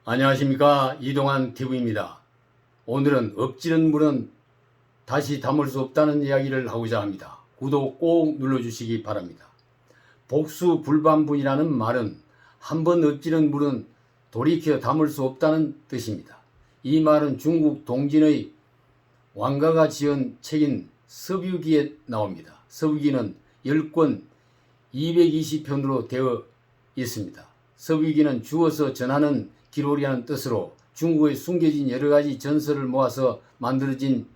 안녕하십니까, 이동환 TV입니다. 오늘은 엎지는 물은 다시 담을 수 없다는 이야기를 하고자 합니다. 구독 꼭 눌러주시기 바랍니다. 복수불반분이라는 말은 한번 엎지는 물은 돌이켜 담을 수 없다는 뜻입니다. 이 말은 중국 동진의 왕가가 지은 책인 서유기에 나옵니다. 서유기는 10권 220편으로 되어 있습니다. 서유기는 주어서 전하는 기록이라는 뜻으로 중국의 숨겨진 여러가지 전설을 모아서 만들어진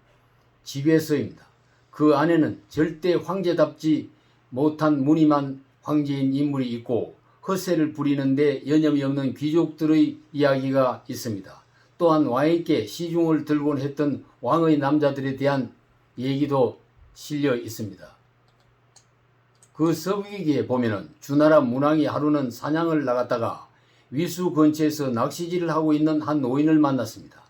지괴서입니다. 그 안에는 절대 황제답지 못한 무늬만 황제인 인물이 있고 허세를 부리는데 여념이 없는 귀족들의 이야기가 있습니다. 또한 왕에게 시중을 들곤 했던 왕의 남자들에 대한 얘기도 실려 있습니다. 그 서유기에 보면은 주나라 문왕이 하루는 사냥을 나갔다가 위수 근처에서 낚시질을 하고 있는 한 노인을 만났습니다.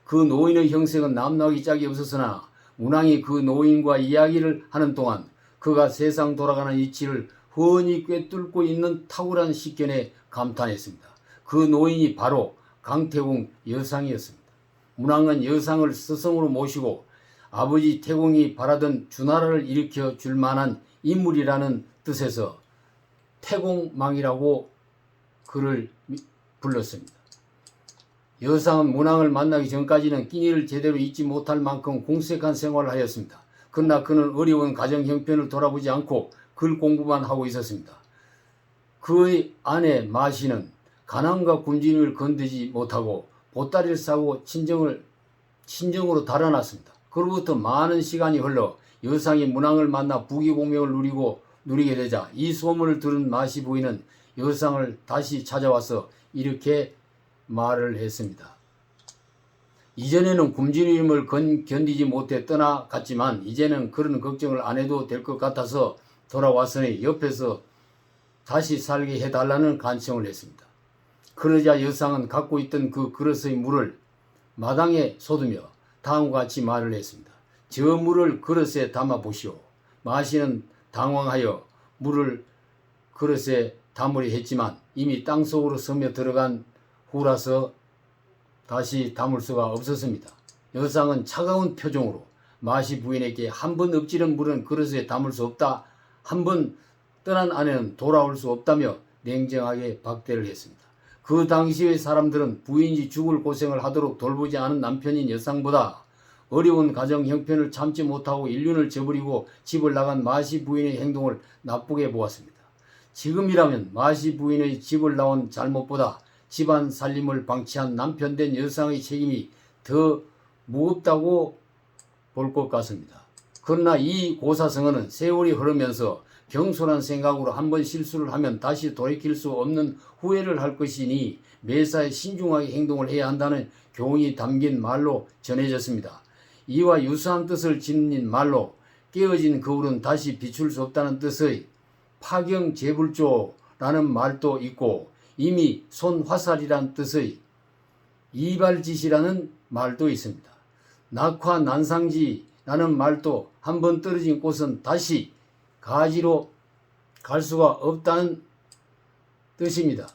그 노인의 형색은 남나기 짝이 없었으나 문왕이 그 노인과 이야기를 하는 동안 그가 세상 돌아가는 이치를 훤히 꿰뚫고 있는 탁월한 식견에 감탄했습니다. 그 노인이 바로 강태공 여상이었습니다. 문왕은 여상을 스승으로 모시고 아버지 태공이 바라던 주나라를 일으켜 줄 만한 인물이라는 뜻에서 태공망이라고 그를 불렀습니다. 여상은 문왕을 만나기 전까지는 끼니를 제대로 잊지 못할 만큼 궁색한 생활을 하였습니다. 그러나 그는 어려운 가정 형편을 돌아보지 않고 글 공부만 하고 있었습니다. 그의 아내 마시는 가난과 굶주림을 건드지 못하고 보따리를 싸고 친정으로 달아났습니다. 그로부터 많은 시간이 흘러 여상이 문왕을 만나 부귀공명을 누리게 되자 이 소문을 들은 마시 부인은 여상을 다시 찾아와서 이렇게 말을 했습니다. 이전에는 굶주림을 견디지 못해 떠나갔지만 이제는 그런 걱정을 안 해도 될 것 같아서 돌아왔으니 옆에서 다시 살게 해달라는 간청을 했습니다. 그러자 여상은 갖고 있던 그 그릇의 물을 마당에 쏟으며 다음과 같이 말을 했습니다. 저 물을 그릇에 담아 보시오. 마시는 당황하여 물을 그릇에 담으려 했지만 이미 땅속으로 스며 들어간 후라서 다시 담을 수가 없었습니다. 여상은 차가운 표정으로 마시 부인에게 한 번 엎지른 물은 그릇에 담을 수 없다. 한 번 떠난 아내는 돌아올 수 없다며 냉정하게 박대를 했습니다. 그 당시의 사람들은 부인이 죽을 고생을 하도록 돌보지 않은 남편인 여상보다 어려운 가정 형편을 참지 못하고 인륜을 저버리고 집을 나간 마시 부인의 행동을 나쁘게 보았습니다. 지금이라면 마시 부인의 집을 나온 잘못보다 집안 살림을 방치한 남편 된 여상의 책임이 더 무겁다고 볼 것 같습니다. 그러나 이 고사성어는 세월이 흐르면서 경솔한 생각으로 한번 실수를 하면 다시 돌이킬 수 없는 후회를 할 것이니 매사에 신중하게 행동을 해야 한다는 교훈이 담긴 말로 전해졌습니다. 이와 유사한 뜻을 지닌 말로 깨어진 거울은 다시 비출 수 없다는 뜻의 파경제불조라는 말도 있고 이미 손화살이란 뜻의 이발짓이라는 말도 있습니다. 낙화난상지라는 말도 한번 떨어진 꽃은 다시 가지로 갈 수가 없다는 뜻입니다.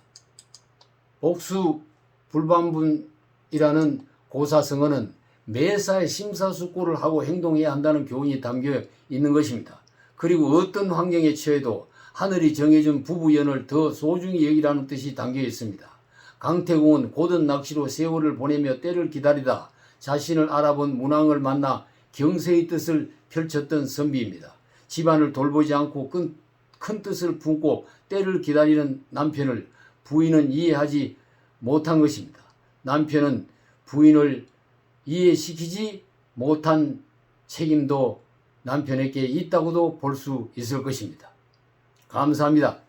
복수불반분이라는 고사성어는 매사에 심사숙고를 하고 행동해야 한다는 교훈이 담겨 있는 것입니다. 그리고 어떤 환경에 처해도 하늘이 정해준 부부연을 더 소중히 여기라는 뜻이 담겨 있습니다. 강태공은 고든 낚시로 세월을 보내며 때를 기다리다 자신을 알아본 문왕을 만나 경세의 뜻을 펼쳤던 선비입니다. 집안을 돌보지 않고 큰 뜻을 품고 때를 기다리는 남편을 부인은 이해하지 못한 것입니다. 남편은 부인을 이해시키지 못한 책임도 남편에게 있다고도 볼 수 있을 것입니다. 감사합니다.